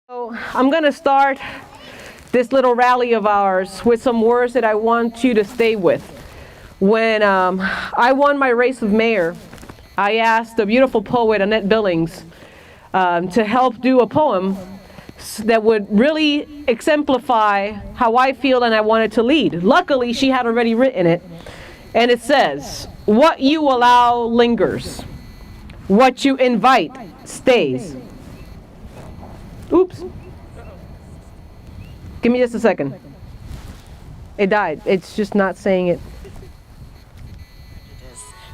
So I'm going to start this little rally of ours with some words that I want you to stay with. When I won my race of mayor, I asked the beautiful poet Annette Billings to help do a poem that would really exemplify how I feel and I wanted to lead. Luckily, she had already written it. And it says, "What you allow lingers. What you invite stays." Oops. Give me just a second. It died. It's just not saying it.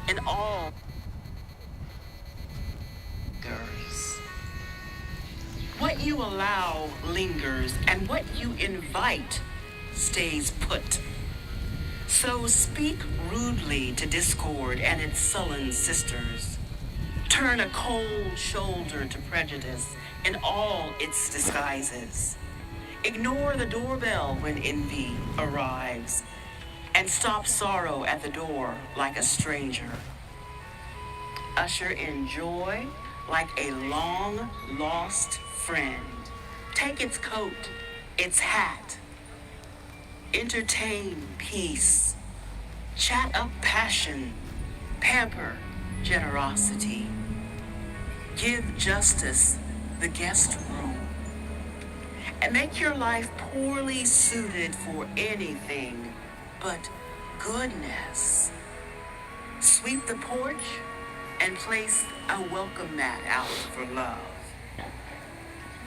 And all lingers. What you allow lingers, and what you invite stays put. So speak rudely to discord and its sullen sisters. Turn a cold shoulder to prejudice in all its disguises. Ignore the doorbell when envy arrives, and stop sorrow at the door like a stranger. Usher in joy like a long-lost friend. Take its coat, its hat. Entertain peace. Chat up passion. Pamper generosity. Give justice the guest room. And make your life poorly suited for anything but goodness. Sweep the porch and place a welcome mat out for love.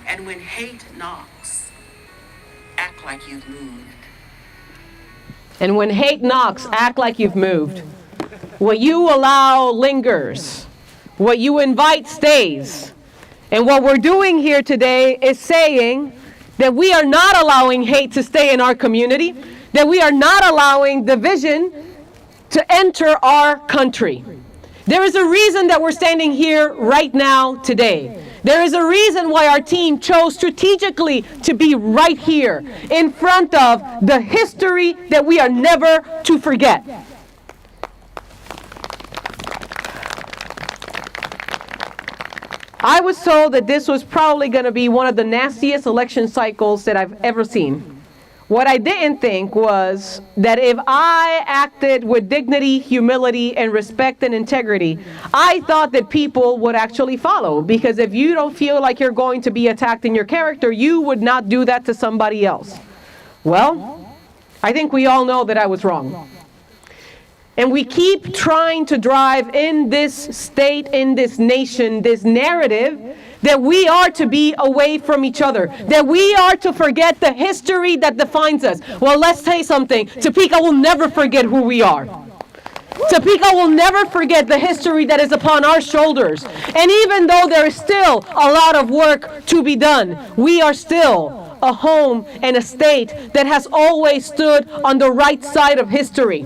And when hate knocks, act like you've moved. And when hate knocks, act like you've moved. What you allow lingers. What you invite stays. And what we're doing here today is saying that we are not allowing hate to stay in our community, that we are not allowing division to enter our country. There is a reason that we're standing here right now today. There is a reason why our team chose strategically to be right here in front of the history that we are never to forget. I was told that this was probably going to be one of the nastiest election cycles that I've ever seen. What I didn't think was that if I acted with dignity, humility, and respect and integrity, I thought that people would actually follow. Because if you don't feel like you're going to be attacked in your character, you would not do that to somebody else. Well, I think we all know that I was wrong. And we keep trying to drive in this state, in this nation, this narrative that we are to be away from each other, that we are to forget the history that defines us. Well, let's say something. Topeka will never forget who we are. Topeka will never forget the history that is upon our shoulders. And even though there is still a lot of work to be done, we are still a home and a state that has always stood on the right side of history.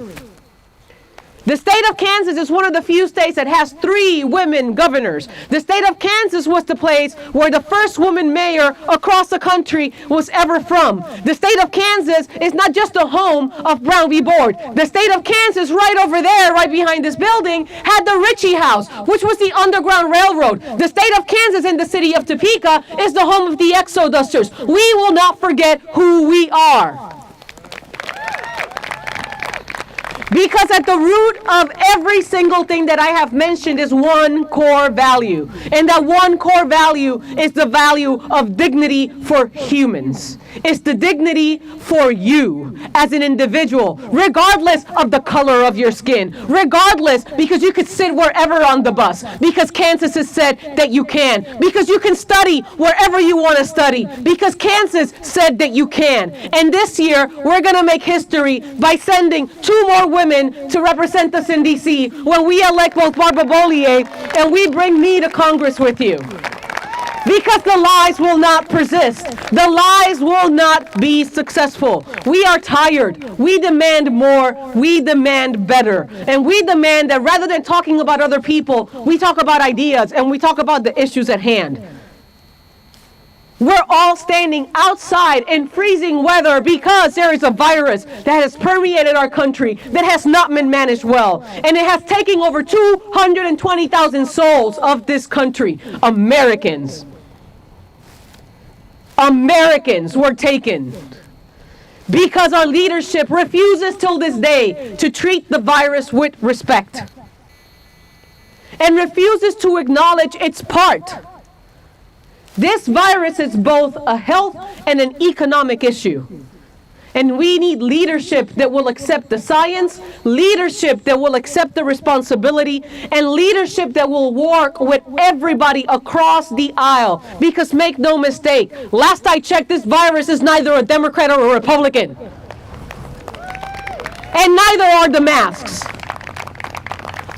The state of Kansas is one of the few states that has 3 women governors. The state of Kansas was the place where the first woman mayor across the country was ever from. The state of Kansas is not just the home of Brown v. Board. The state of Kansas, right over there, right behind this building, had the Ritchie House, which was the Underground Railroad. The state of Kansas in the city of Topeka is the home of the Exodusters. We will not forget who we are. Because at the root of every single thing that I have mentioned is one core value. And that one core value is the value of dignity for humans. It's the dignity for you as an individual, regardless of the color of your skin. Regardless, because you could sit wherever on the bus. Because Kansas has said that you can. Because you can study wherever you want to study. Because Kansas said that you can. And this year, we're going to make history by sending 2 more women to represent us in D.C. when we elect both Barbara Bollier and we bring me to Congress with you. Because the lies will not persist. The lies will not be successful. We are tired. We demand more. We demand better. And we demand that rather than talking about other people, we talk about ideas and we talk about the issues at hand. We're all standing outside in freezing weather because there is a virus that has permeated our country that has not been managed well. And it has taken over 220,000 souls of this country, Americans. Americans were taken because our leadership refuses till this day to treat the virus with respect and refuses to acknowledge its part. This virus is both a health and an economic issue. And we need leadership that will accept the science, leadership that will accept the responsibility, and leadership that will work with everybody across the aisle. Because make no mistake, last I checked, this virus is neither a Democrat or a Republican. And neither are the masks.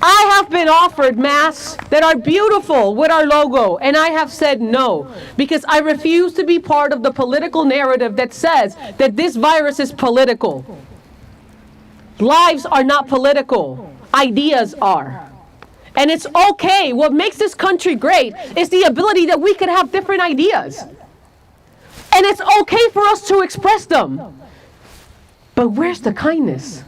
I have been offered masks that are beautiful with our logo, and I have said no, because I refuse to be part of the political narrative that says that this virus is political. Lives are not political. Ideas are. And it's okay. What makes this country great is the ability that we can have different ideas. And it's okay for us to express them. But where's the kindness?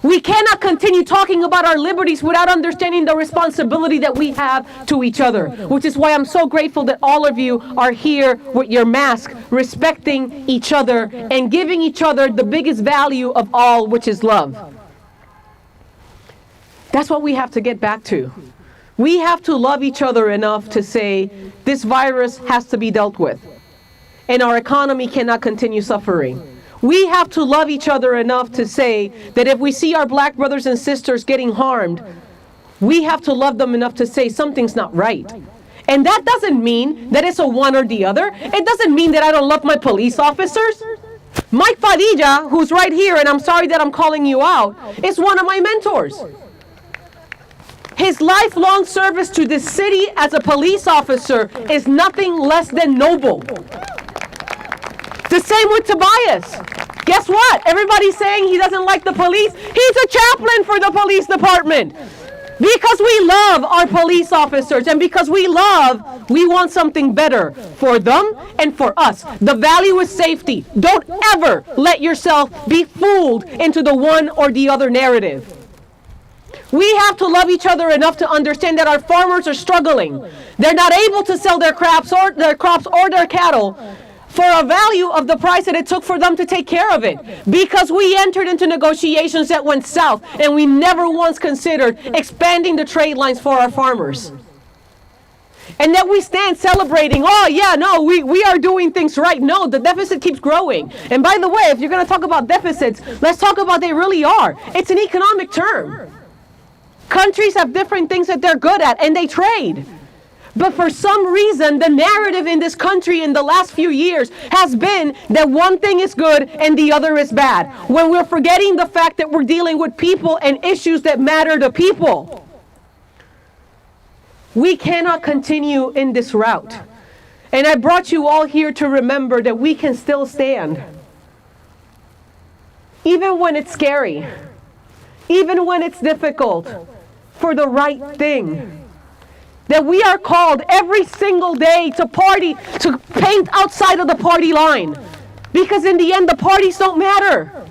We cannot continue talking about our liberties without understanding the responsibility that we have to each other, which is why I'm so grateful that all of you are here with your mask, respecting each other and giving each other the biggest value of all, which is love. That's what we have to get back to. We have to love each other enough to say this virus has to be dealt with, and our economy cannot continue suffering. We have to love each other enough to say that if we see our black brothers and sisters getting harmed, we have to love them enough to say something's not right. And that doesn't mean that it's a one or the other. It doesn't mean that I don't love my police officers. Mike Padilla, who's right here, and I'm sorry that I'm calling you out, is one of my mentors. His lifelong service to this city as a police officer is nothing less than noble. The same with Tobias. Guess what? Everybody's saying he doesn't like the police. He's a chaplain for the police department. Because we love our police officers, and because we want something better for them and for us. The value is safety. Don't ever let yourself be fooled into the one or the other narrative. We have to love each other enough to understand that our farmers are struggling. They're not able to sell their crops or their cattle for a value of the price that it took for them to take care of it. Because we entered into negotiations that went south, and we never once considered expanding the trade lines for our farmers. And that we stand celebrating, oh yeah, no, we are doing things right. No, the deficit keeps growing. And by the way, if you're going to talk about deficits, let's talk about they really are. It's an economic term. Countries have different things that they're good at, and they trade. But for some reason, the narrative in this country in the last few years has been that one thing is good and the other is bad, when we're forgetting the fact that we're dealing with people and issues that matter to people. We cannot continue in this route. And I brought you all here to remember that we can still stand. Even when it's scary, even when it's difficult, for the right thing. That we are called every single day to party, to paint outside of the party line. Because in the end, the parties don't matter.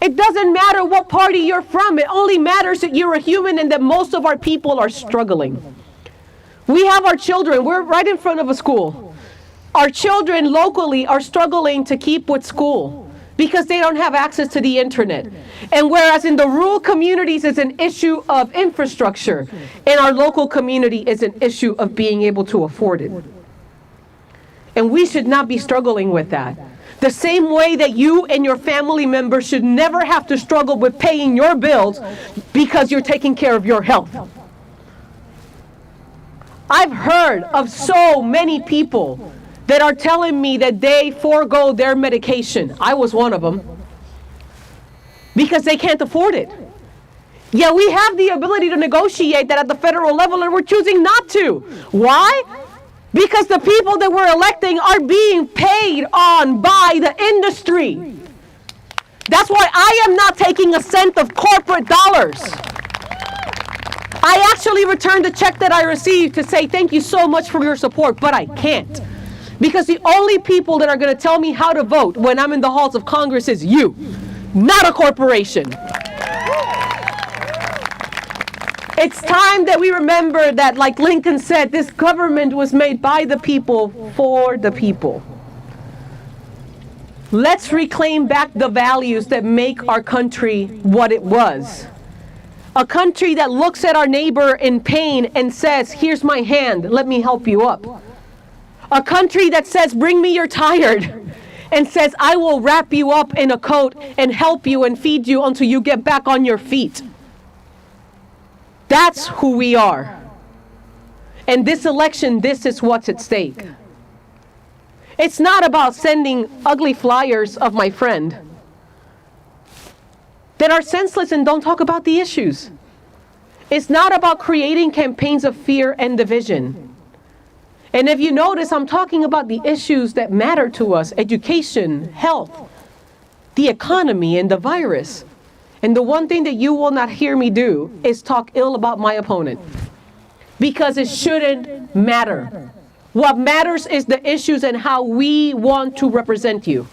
It doesn't matter what party you're from. It only matters that you're a human and that most of our people are struggling. We have our children. We're right in front of a school. Our children locally are struggling to keep with school because they don't have access to the internet. And whereas in the rural communities it's an issue of infrastructure, in our local community it's an issue of being able to afford it. And we should not be struggling with that. The same way that you and your family members should never have to struggle with paying your bills because you're taking care of your health. I've heard of so many people that are telling me that they forego their medication. I was one of them. Because they can't afford it. Yeah, we have the ability to negotiate that at the federal level, and we're choosing not to. Why? Because the people that we're electing are being paid on by the industry. That's why I am not taking a cent of corporate dollars. I actually returned the check that I received to say thank you so much for your support, but I can't. Because the only people that are going to tell me how to vote when I'm in the halls of Congress is you, not a corporation. It's time that we remember that, like Lincoln said, this government was made by the people, for the people. Let's reclaim back the values that make our country what it was. A country that looks at our neighbor in pain and says, here's my hand, let me help you up. A country that says, bring me your tired, and says, I will wrap you up in a coat and help you and feed you until you get back on your feet. That's who we are. And this election, this is what's at stake. It's not about sending ugly flyers of my friend that are senseless and don't talk about the issues. It's not about creating campaigns of fear and division. And if you notice, I'm talking about the issues that matter to us: education, health, the economy, and the virus. And the one thing that you will not hear me do is talk ill about my opponent, because it shouldn't matter. What matters is the issues and how we want to represent you.